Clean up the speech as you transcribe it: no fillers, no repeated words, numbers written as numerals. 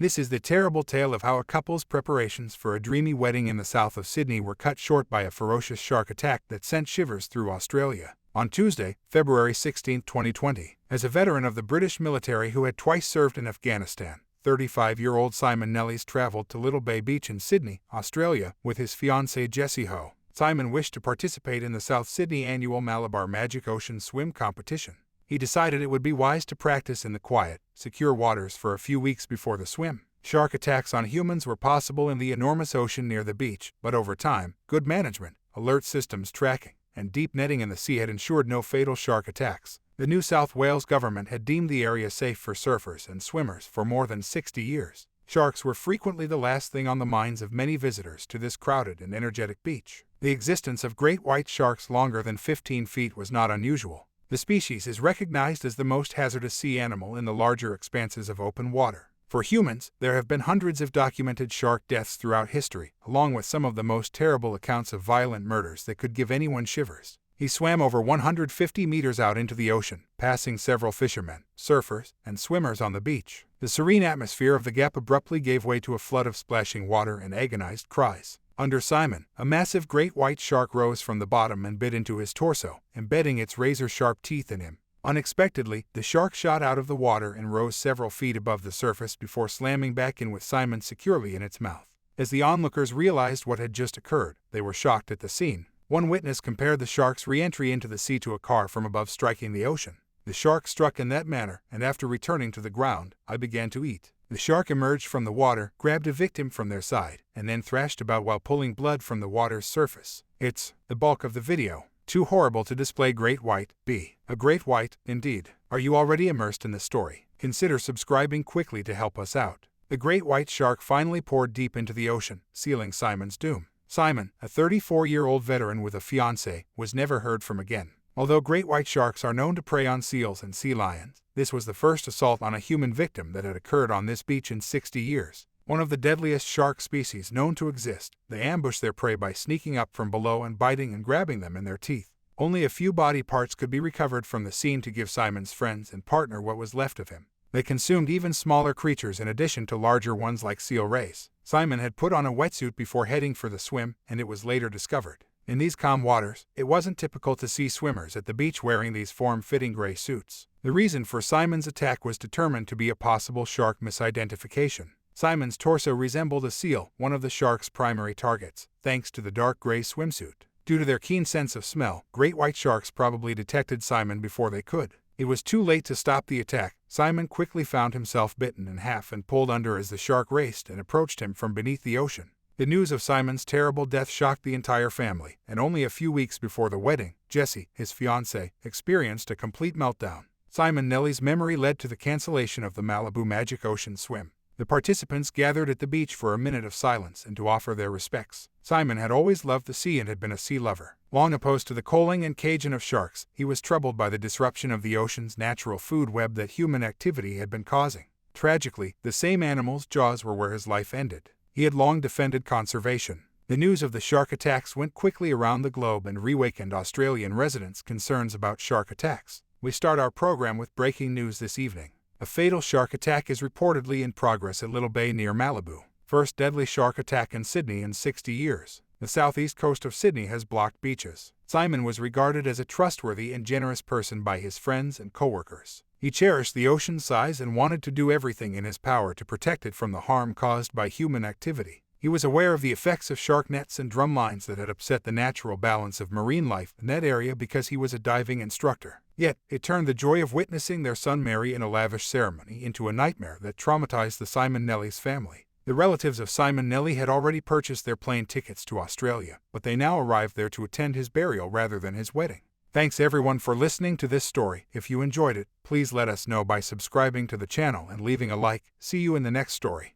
This is the terrible tale of how a couple's preparations for a dreamy wedding in the south of Sydney were cut short by a ferocious shark attack that sent shivers through Australia. On Tuesday, February 16, 2020, as a veteran of the British military who had twice served in Afghanistan, 35-year-old Simon Nellis traveled to Little Bay Beach in Sydney, Australia, with his fiancée Jessie Ho. Simon wished to participate in the South Sydney annual Malabar Magic Ocean Swim competition. He decided it would be wise to practice in the quiet, secure waters for a few weeks before the swim. Shark attacks on humans were possible in the enormous ocean near the beach, but over time, good management, alert systems tracking, and deep netting in the sea had ensured no fatal shark attacks. The New South Wales government had deemed the area safe for surfers and swimmers for more than 60 years. Sharks were frequently the last thing on the minds of many visitors to this crowded and energetic beach. The existence of great white sharks longer than 15 feet was not unusual. The species is recognized as the most hazardous sea animal in the larger expanses of open water. For humans, there have been hundreds of documented shark deaths throughout history, along with some of the most terrible accounts of violent murders that could give anyone shivers. He swam over 150 meters out into the ocean, passing several fishermen, surfers, and swimmers on the beach. The serene atmosphere of the gap abruptly gave way to a flood of splashing water and agonized cries. Under Simon, a massive great white shark rose from the bottom and bit into his torso, embedding its razor-sharp teeth in him. Unexpectedly, the shark shot out of the water and rose several feet above the surface before slamming back in with Simon securely in its mouth. As the onlookers realized what had just occurred, they were shocked at the scene. One witness compared the shark's re-entry into the sea to a car from above striking the ocean. The shark struck in that manner, and after returning to the ground, I began to eat. The shark emerged from the water, grabbed a victim from their side, and then thrashed about while pulling blood from the water's surface. It's the bulk of the video. Too horrible to display great white. A great white, indeed. Are you already immersed in the story? Consider subscribing quickly to help us out. The great white shark finally poured deep into the ocean, sealing Simon's doom. Simon, a 34-year-old veteran with a fiancée, was never heard from again. Although great white sharks are known to prey on seals and sea lions, this was the first assault on a human victim that had occurred on this beach in 60 years. One of the deadliest shark species known to exist, they ambush their prey by sneaking up from below and biting and grabbing them in their teeth. Only a few body parts could be recovered from the scene to give Simon's friends and partner what was left of him. They consumed even smaller creatures in addition to larger ones like seal rays. Simon had put on a wetsuit before heading for the swim, and it was later discovered. In these calm waters, it wasn't typical to see swimmers at the beach wearing these form-fitting gray suits. The reason for Simon's attack was determined to be a possible shark misidentification. Simon's torso resembled a seal, one of the shark's primary targets, thanks to the dark gray swimsuit. Due to their keen sense of smell, great white sharks probably detected Simon before they could. It was too late to stop the attack. Simon quickly found himself bitten in half and pulled under as the shark raced and approached him from beneath the ocean. The news of Simon's terrible death shocked the entire family, and only a few weeks before the wedding, Jessie, his fiancée, experienced a complete meltdown. Simon Nellis' memory led to the cancellation of the Malabar Magic Ocean Swim. The participants gathered at the beach for a minute of silence and to offer their respects. Simon had always loved the sea and had been a sea lover. Long opposed to the culling and caging of sharks, he was troubled by the disruption of the ocean's natural food web that human activity had been causing. Tragically, the same animal's jaws were where his life ended. He had long defended conservation. The news of the shark attacks went quickly around the globe and reawakened Australian residents' concerns about shark attacks. We start our program with breaking news this evening. A fatal shark attack is reportedly in progress at Little Bay near Malibu. First deadly shark attack in Sydney in 60 years. The southeast coast of Sydney has blocked beaches. Simon was regarded as a trustworthy and generous person by his friends and coworkers. He cherished the ocean's size and wanted to do everything in his power to protect it from the harm caused by human activity. He was aware of the effects of shark nets and drum lines that had upset the natural balance of marine life in that area because he was a diving instructor. Yet, it turned the joy of witnessing their son marry in a lavish ceremony into a nightmare that traumatized the Simon Nellis family. The relatives of Simon Nellis had already purchased their plane tickets to Australia, but they now arrived there to attend his burial rather than his wedding. Thanks everyone for listening to this story. If you enjoyed it, please let us know by subscribing to the channel and leaving a like. See you in the next story.